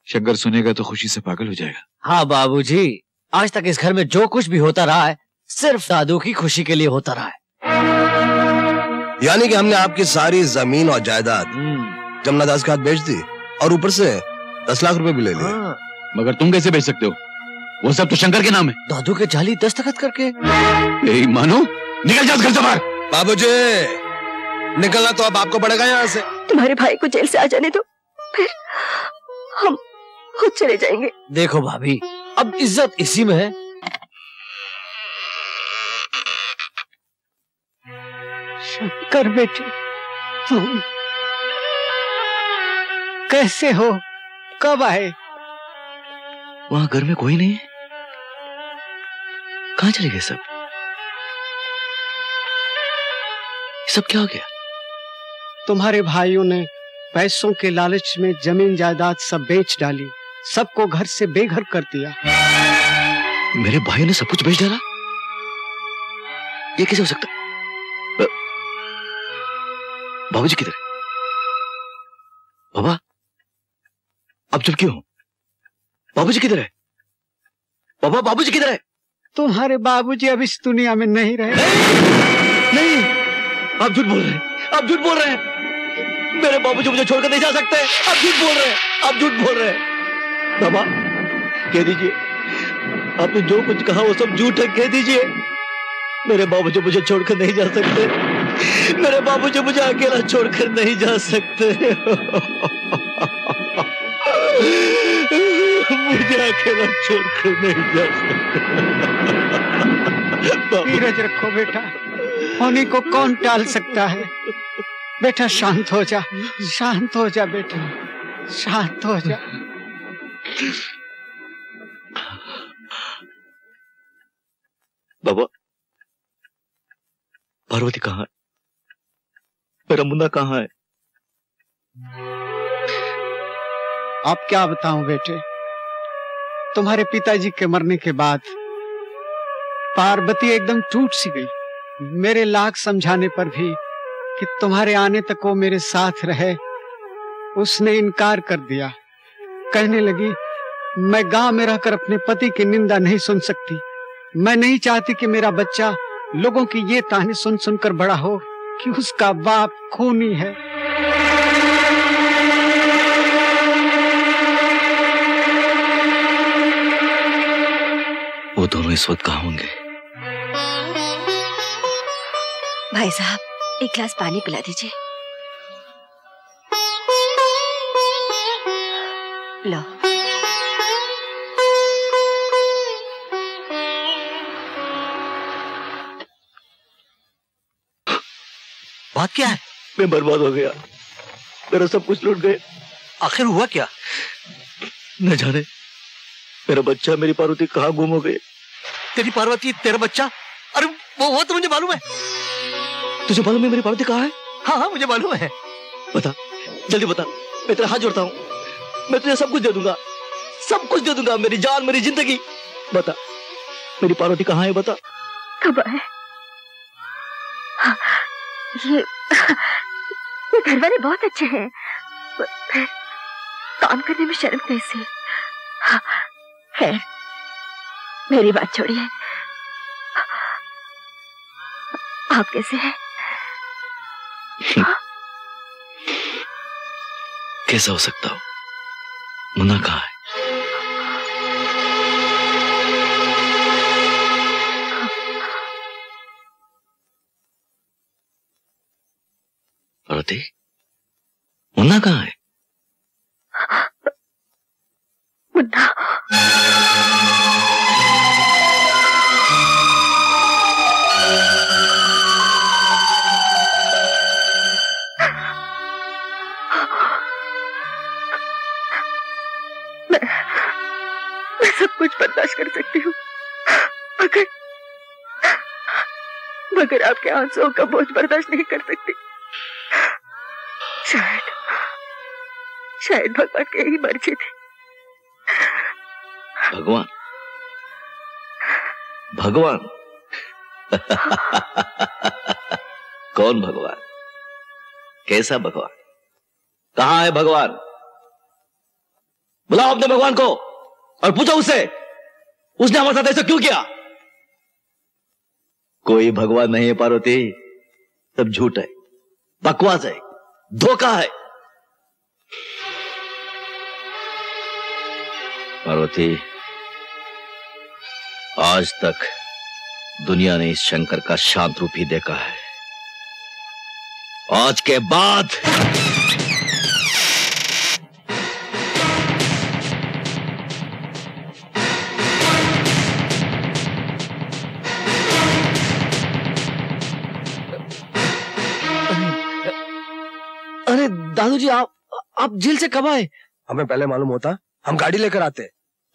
शंकर सुनेगा तो खुशी से पागल हो जाएगा। हाँ बाबूजी, आज तक इस घर में जो कुछ भी होता रहा है सिर्फ दादू की खुशी के लिए होता रहा है। यानी कि हमने आपकी सारी जमीन और जायदाद जमुना दास के हाथ बेच दी और ऊपर से 10 लाख रुपए भी ले लिए। हाँ। मगर तुम कैसे बेच सकते हो? वो सब तो शंकर के नाम है। दादू के जाली दस्तखत करके। यही मानो, निकल जाओ घर से बाहर। बाबूजी, निकलना तो अब आपको पड़ेगा यहाँ से। तुम्हारे भाई को जेल से आ जाने दो, फिर हम खुद चले जाएंगे। देखो भाभी, अब इज्जत इसी में है। शंकर बेटे, तुम कैसे हो? कब आए? वहां घर में कोई नहीं है। कहां चले गए सब? सब क्या हो गया? तुम्हारे भाइयों ने पैसों के लालच में जमीन जायदाद सब बेच डाली, सबको घर से बेघर कर दिया। मेरे भाइयों ने सब कुछ बेच डाला? ये कैसे हो सकता? बाबूजी किधर है? बाबा, अब चुप क्यों हो? बाबूजी किधर है? बाबा, बाबूजी किधर है? तुम्हारे बाबूजी अब इस दुनिया में नहीं रहे। नहीं, आप झूठ बोल रहे हैं, आप झूठ बोल रहे हैं। मेरे बाबूजी मुझे छोड़कर नहीं जा सकते। आप झूठ बोल रहे हैं, आप झूठ बोल रहे हैं। बाबा, कह दीजिए, आपने जो कुछ कहा वो सब झूठ है, कह दीजिए। मेरे बाबूजी मुझे छोड़कर नहीं जा सकते। मेरे बाबूजी मुझे अकेला छोड़कर नहीं जा सकते। मुझे अकेला छोड़कर नहीं जा सकते। धीरज रखो बेटा, होने को कौन टाल सकता है। बेटा शांत हो जा, शांत हो जा बेटा, शांत हो जा। बाबा, पार्वती कहाँ है? मेरा मुन्ना कहाँ है? आप क्या बताऊं बेटे, तुम्हारे पिताजी के मरने के बाद पार्वती एकदम टूट सी गई। मेरे लाख समझाने पर भी कि तुम्हारे आने तक वो मेरे साथ रहे, उसने इनकार कर दिया। कहने लगी, मैं गांव में रहकर अपने पति की निंदा नहीं सुन सकती। मैं नहीं चाहती कि मेरा बच्चा लोगों की ये ताने सुन सुनकर बड़ा हो कि उसका बाप खूनी है। वो दोनों इस वक्त कहाँ होंगे? भाई साहब, एक गिलास पानी पिला दीजिए। लो। बात क्या है? मैं बर्बाद हो गया, मेरा सब कुछ लूट गए। आखिर हुआ क्या? न जाने मेरा बच्चा, मेरी पार्वती कहाँ गुम हो गई। तेरी पार्वती, तेरा बच्चा? अरे वो तो मुझे मालूम है। तुझे मालूम है मेरी पार्वती कहाँ है? हाँ हाँ, मुझे मालूम है। बता, जल्दी बता, मैं तेरा हाथ जोड़ता हूँ। मैं तुझे सब कुछ दे दूंगा, सब कुछ दे दूंगा, मेरी जान, मेरी जिंदगी। बता, मेरी पार्वती कहाँ है? बता। कब आए? ये घर वाले बहुत अच्छे हैं, फिर काम करने में शर्म कैसे? खैर, मेरी बात छोड़िए, आप कैसे हैं? कैसा हो सकता हूँ? मुन्ना कहाँ है? पार्वती, मुन्ना कहाँ है? मुन्ना, मैं सब कुछ बर्दाश्त कर सकती हूँ, मगर आपके आंसुओं का बोझ बर्दाश्त नहीं कर सकती। शायद भगवान की यही मर्जी थी। भगवान? भगवान? कौन भगवान? कैसा भगवान? कहाँ है भगवान? बुलाओ अपने भगवान को और पूछो उससे उसने हमारे साथ ऐसा क्यों किया। कोई भगवान नहीं है पार्वती, सब झूठ है, बकवास है, धोखा है। पार्वती, आज तक दुनिया ने इस शंकर का शांत रूप ही देखा है। आज के बाद अरे दादू जी, आप जेल से कब आए? हमें पहले मालूम होता हम गाड़ी लेकर आते,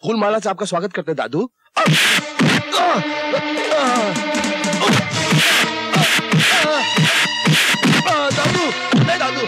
फूल माला से आपका स्वागत करते दादू। दादू नहीं दादू,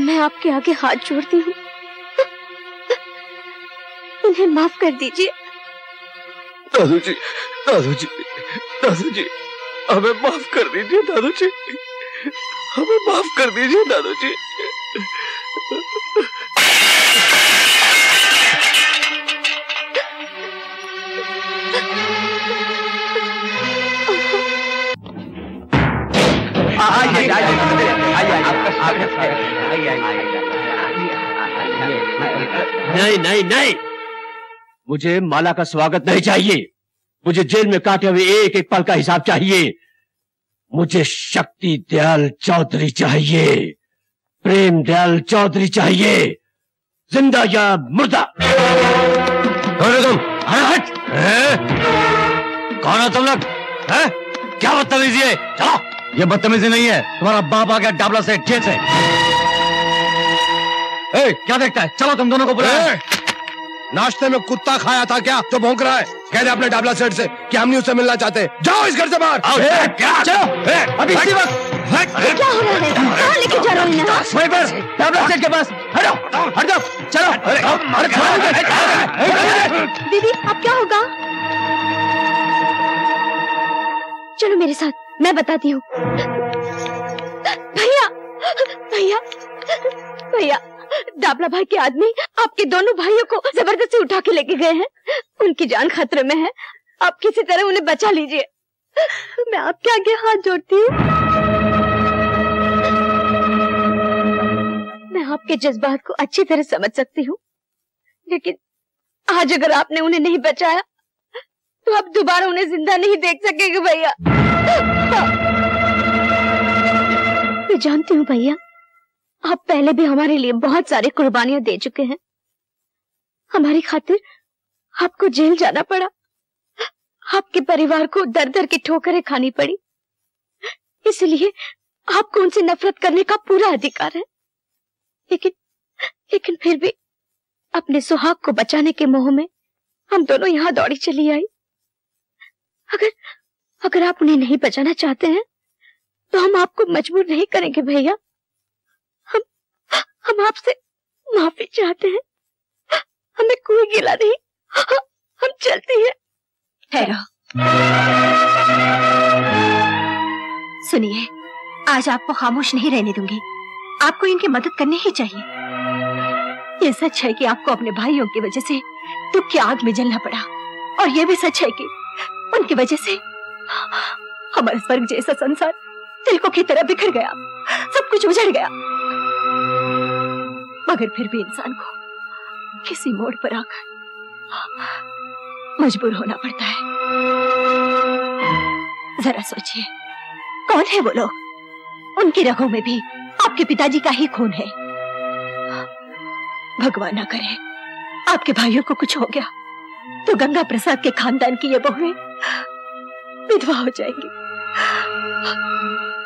मैं आपके आगे हाथ जोड़ती हूँ, उन्हें माफ कर दीजिए। दादू जी, दादू जी, दादू जी, हमें माफ कर दीजिए दादू जी, हमें माफ कर दीजिए दादू जी। नहीं नहीं नहीं, मुझे माला का स्वागत नहीं चाहिए। मुझे जेल में काटे हुए एक एक पल का हिसाब चाहिए। मुझे शक्ति दयाल चौधरी चाहिए, प्रेम दयाल चौधरी चाहिए, जिंदा या मुर्दा। कौन हो तुम? हट! कौन हो तुम लोग? क्या बदतमीजी है? चलो। ये बदतमीजी नहीं है, तुम्हारा बाप आ गया डाबला से, जेल से। क्या देखता है? चलो तुम दोनों को बुलाओ। नाश्ते में कुत्ता खाया था क्या जो भौंक रहा है? कह दे अपने डाबला सेठ से कि हम नहीं उससे मिलना चाहते। जाओ इस घर से बाहर। चलो अभी इसी वक्त। क्या हो रहा है? कहाँ लेके जा रहे हैं? वहीं पर डाबला सेठ के पास। हटो, हट जाओ, चलो। दीदी अब क्या होगा? चलो मेरे साथ, मैं बताती हूँ। भैया भैया भैया, डाबला भाई के आदमी आपके दोनों भाइयों को जबरदस्ती उठा के लेके गए हैं। उनकी जान खतरे में है, आप किसी तरह उन्हें बचा लीजिए। मैं आपके आगे हाथ जोड़ती हूँ। मैं आपके जज्बात को अच्छी तरह समझ सकती हूँ, लेकिन आज अगर आपने उन्हें नहीं बचाया तो आप दोबारा उन्हें जिंदा नहीं देख सकेंगे भैया। मैं जानती हूँ भैया, आप पहले भी हमारे लिए बहुत सारी कुर्बानियां दे चुके हैं। हमारी खातिर आपको जेल जाना पड़ा, आपके परिवार को दर दर की ठोकरें खानी पड़ी, इसलिए आपको उनसे नफरत करने का पूरा अधिकार है। लेकिन फिर भी अपने सुहाग को बचाने के मोह में हम दोनों यहाँ दौड़ी चली आई। अगर आप उन्हें नहीं बचाना चाहते हैं तो हम आपको मजबूर नहीं करेंगे भैया। हम आपसे माफी चाहते हैं, हमें कोई गिला नहीं, हम चलते हैं। ठहरो, सुनिए, आज आपको खामोश नहीं रहने दूंगी। आपको इनकी मदद करनी ही चाहिए। ये सच है कि आपको अपने भाइयों की वजह से दुख की आग में जलना पड़ा, और ये भी सच है कि उनकी वजह से हमारा स्वर्ग जैसा संसार तिलकों की तरह बिखर गया, सब कुछ उजड़ गया। मगर फिर भी इंसान को किसी मोड़ पर आकर मजबूर होना पड़ता है। जरा सोचिए, कौन है वो लोग? उनकी रगों में भी आपके पिताजी का ही खून है। भगवान ना करे आपके भाइयों को कुछ हो गया तो गंगा प्रसाद के खानदान की ये बहुएं विधवा हो जाएंगी।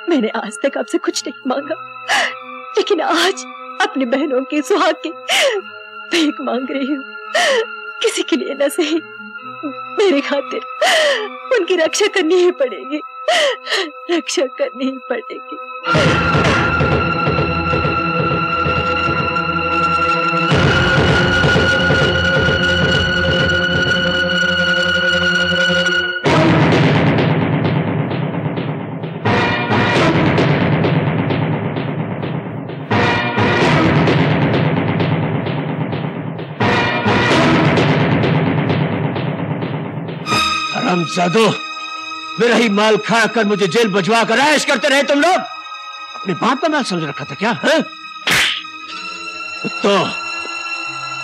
मैंने आज तक आपसे कुछ नहीं मांगा, लेकिन आज अपनी बहनों की सुहाग की भीख मांग रही हूँ। किसी के लिए न सही, मेरे खातिर उनकी रक्षा करनी ही पड़ेगी, रक्षा करनी ही पड़ेगी। हरामजादो, मेरा ही माल खाकर मुझे जेल भिजवा कर ऐश करते रहे तुम लोग। अपने बाप का माल समझ रखा था क्या? है? तो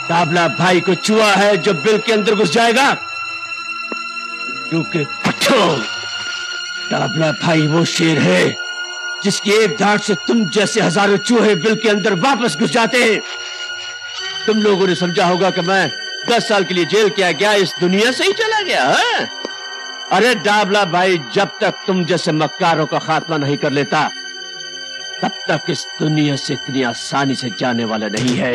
डाबला भाई को चुआ है जो बिल के अंदर घुस जाएगा। क्योंकि पट्टो, डाबला भाई वो शेर है जिसकी एक धाड़ से तुम जैसे हजारों चूहे बिल के अंदर वापस घुस जाते हैं। तुम लोगों ने समझा होगा कि मैं 10 साल के लिए जेल किया गया, इस दुनिया से ही चला गया है? अरे डाबला भाई, जब तक तुम जैसे मक्कारों का खात्मा नहीं कर लेता तब तक इस दुनिया से इतनी आसानी से जाने वाला नहीं है।